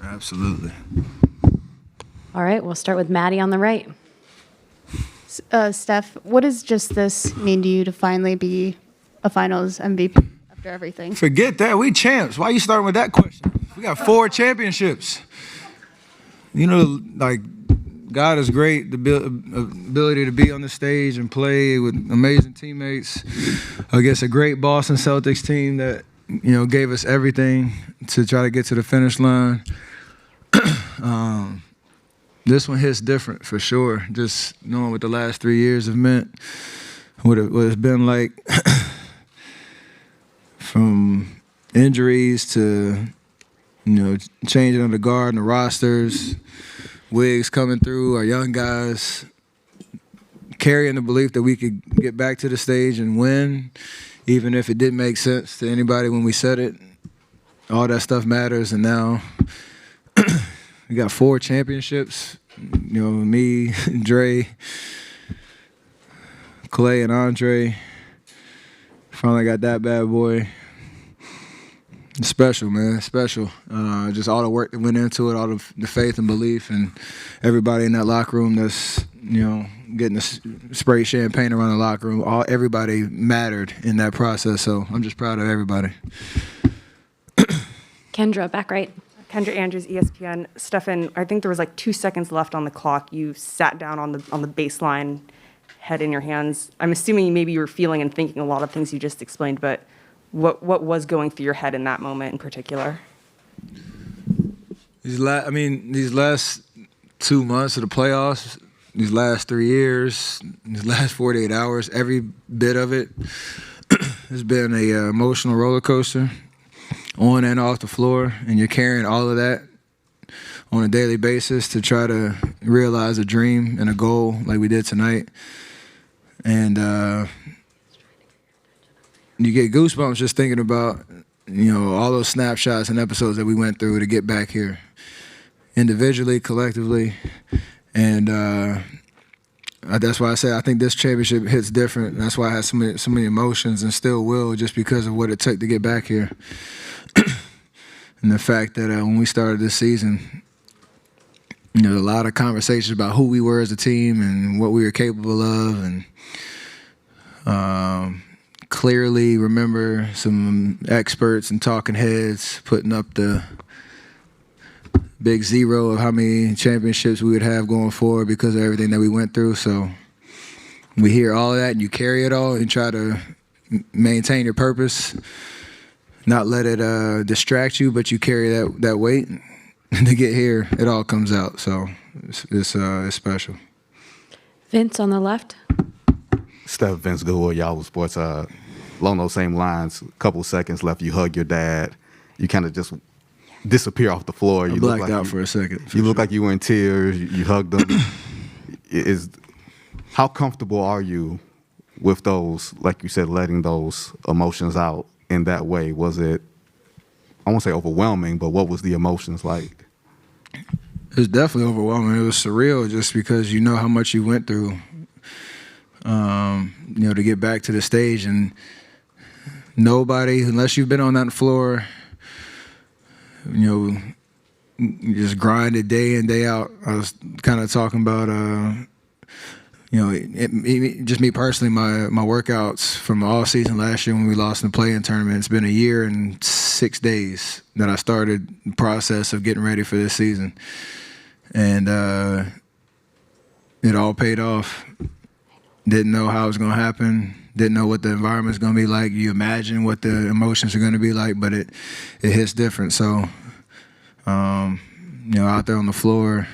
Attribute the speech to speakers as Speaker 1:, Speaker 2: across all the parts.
Speaker 1: Absolutely.
Speaker 2: All right, we'll start with Maddie on the right.
Speaker 3: Steph, what does just this mean to you to finally be a finals MVP after everything?
Speaker 1: Forget that. We champs. Why you starting with that question? We got 4 championships. You know, like, God is great. The ability to be on the stage and play with amazing teammates against a great Boston Celtics team that, you know, gave us everything to try to get to the finish line. This one hits different for sure. Just knowing what the last 3 years have meant, what it's been like from injuries to, you know, changing of the guard and the rosters, Wiggs coming through, our young guys carrying the belief that we could get back to the stage and win, even if it didn't make sense to anybody when we said it. All that stuff matters, and now we got 4 championships. You know, me, Dre, Clay, and Andre. Finally got that bad boy. It's special, man. Special. Just all the work that went into it, all the faith and belief, and everybody in that locker room that's, you know, getting to spray champagne around the locker room. Everybody mattered in that process, so I'm just proud of everybody.
Speaker 2: Kendra, back right.
Speaker 4: Kendra Andrews, ESPN. Stefan, I think there was like 2 seconds left on the clock. You sat down on the baseline, head in your hands. I'm assuming maybe you were feeling and thinking a lot of things you just explained, but what was going through your head in that moment in particular?
Speaker 1: These last 2 months of the playoffs, these last 3 years, these last 48 hours, every bit of it has been a emotional roller coaster. On and off the floor, and you're carrying all of that on a daily basis to try to realize a dream and a goal like we did tonight. And you get goosebumps just thinking about, you know, all those snapshots and episodes that we went through to get back here, individually, collectively. And that's why I say I think this championship hits different. That's why I had so many emotions and still will, just because of what it took to get back here. And the fact that when we started this season, you know, a lot of conversations about who we were as a team and what we were capable of, and clearly remember some experts and talking heads putting up the big zero of how many championships we would have going forward because of everything that we went through. So we hear all of that, and you carry it all and try to maintain your purpose. Not let it distract you, but you carry that weight to get here. It all comes out, so it's special.
Speaker 2: Vince on the left.
Speaker 5: Steph, Vince Gould, Yahoo Sports. Along those same lines, a couple seconds left, you hug your dad. You kind of just disappear off the floor.
Speaker 1: You blacked out for a second.
Speaker 5: You look like you were in tears. You hugged them. How comfortable are you with those, like you said, letting those emotions out in that way? Was it, I won't say overwhelming, but what was the emotions like?
Speaker 1: It was definitely overwhelming. It was surreal just because you know how much you went through, you know, to get back to the stage. And nobody, unless you've been on that floor, you know, you just grinded day in, day out. I was kind of talking about, you know, just me personally, my workouts from all season last year when we lost in the play-in tournament. It's been a year and 6 days that I started the process of getting ready for this season. And it all paid off. Didn't know how it was going to happen. Didn't know what the environment's going to be like. You imagine what the emotions are going to be like, but it hits different. So, you know, out there on the floor,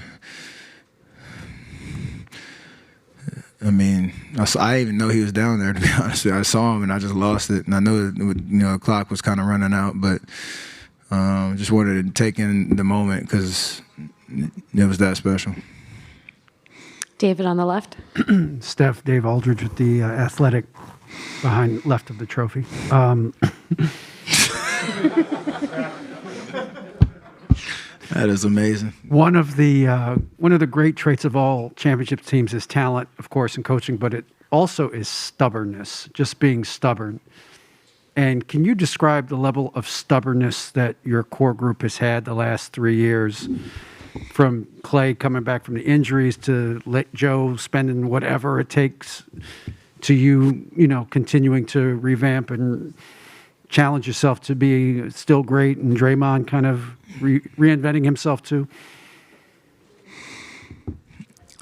Speaker 1: I mean, I didn't even know he was down there, to be honest with you. I saw him and I just lost it. And I knew you know, the clock was kind of running out, but just wanted to take in the moment because it was that special.
Speaker 2: David on the left.
Speaker 6: Steph, Dave Aldridge with the Athletic behind left of the trophy.
Speaker 1: That is amazing.
Speaker 6: One of the great traits of all championship teams is talent, of course, and coaching, but it also is stubbornness, just being stubborn. And can you describe the level of stubbornness that your core group has had the last 3 years, from Clay coming back from the injuries to Joe spending whatever it takes, to you continuing to revamp and challenge yourself to be still great, and Draymond kind of reinventing himself too?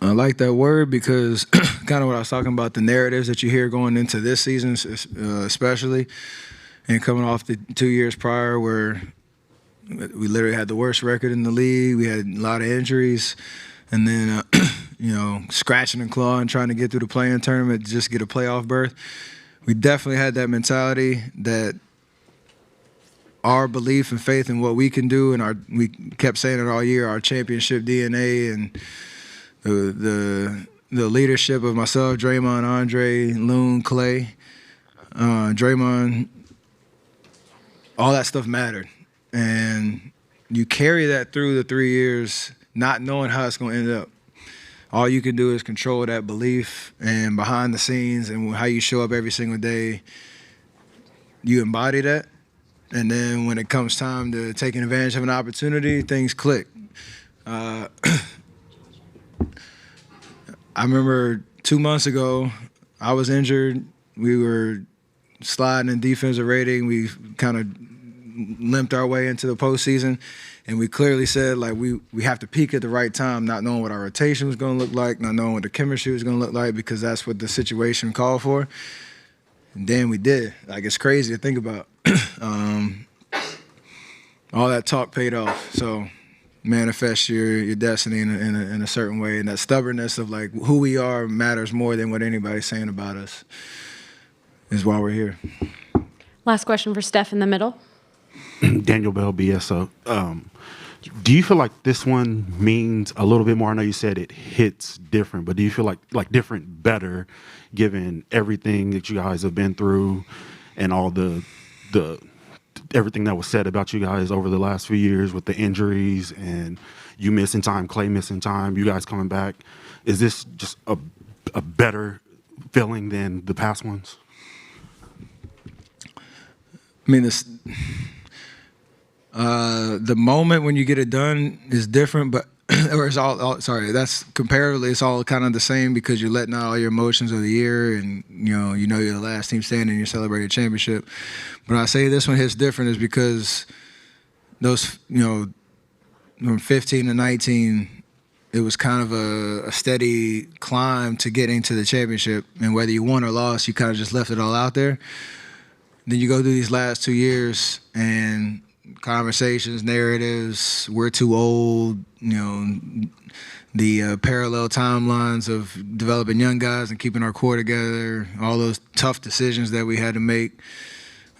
Speaker 1: I like that word because kind of what I was talking about, the narratives that you hear going into this season, especially, and coming off the 2 years prior where we literally had the worst record in the league. We had a lot of injuries, and then, scratching and clawing, trying to get through the play-in tournament to just get a playoff berth. We definitely had that mentality that our belief and faith in what we can do, and we kept saying it all year, our championship DNA and the leadership of myself, Draymond, Andre, Loon, Clay, Draymond, all that stuff mattered. And you carry that through the 3 years, not knowing how it's going to end up. All you can do is control that belief, and behind the scenes and how you show up every single day, you embody that. And then when it comes time to taking advantage of an opportunity, things click. I remember 2 months ago, I was injured. We were sliding in defensive rating. We kind of limped our way into the postseason, and we clearly said, like, we have to peak at the right time, not knowing what our rotation was going to look like, not knowing what the chemistry was going to look like, because that's what the situation called for. And then we did. Like, it's crazy to think about. All that talk paid off. So manifest your destiny in a certain way, and that stubbornness of like who we are matters more than what anybody's saying about us is why we're here.
Speaker 2: Last question for Steph in the middle.
Speaker 7: Daniel Bell, BSO. Do you feel like this one means a little bit more? I know you said it hits different, but do you feel like different better given everything that you guys have been through and all the everything that was said about you guys over the last few years with the injuries and you missing time, Clay missing time, you guys coming back? Is this just a better feeling than the past ones?
Speaker 1: I mean, the moment when you get it done is different, but or it's that's comparatively, it's all kind of the same because you're letting out all your emotions of the year, and you're the last team standing and you're celebrating a championship. But I say this one hits different is because those, from 15 to 19, it was kind of a steady climb to getting to the championship, and whether you won or lost, you kind of just left it all out there. Then you go through these last 2 years and conversations, narratives, we're too old, the parallel timelines of developing young guys and keeping our core together, all those tough decisions that we had to make,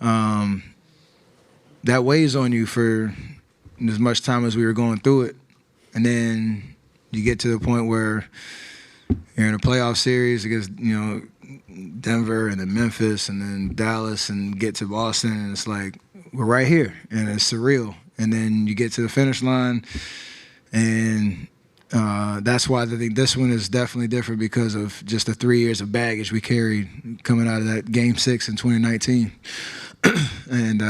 Speaker 1: that weighs on you for as much time as we were going through it. And then you get to the point where you're in a playoff series against, Denver and then Memphis and then Dallas, and get to Boston, and it's like, we're right here, and it's surreal. And then you get to the finish line, and that's why I think this one is definitely different because of just the 3 years of baggage we carried coming out of that Game 6 in 2019. And,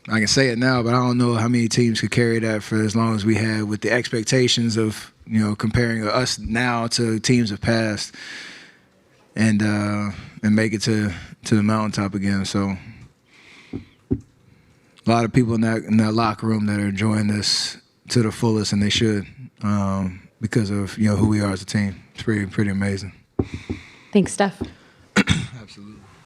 Speaker 1: I can say it now, but I don't know how many teams could carry that for as long as we had, with the expectations of, comparing us now to teams of past, and make it to the mountaintop again. So a lot of people in that locker room that are enjoying this to the fullest, and they should, because of who we are as a team. It's pretty amazing.
Speaker 2: Thanks, Steph.
Speaker 1: Absolutely.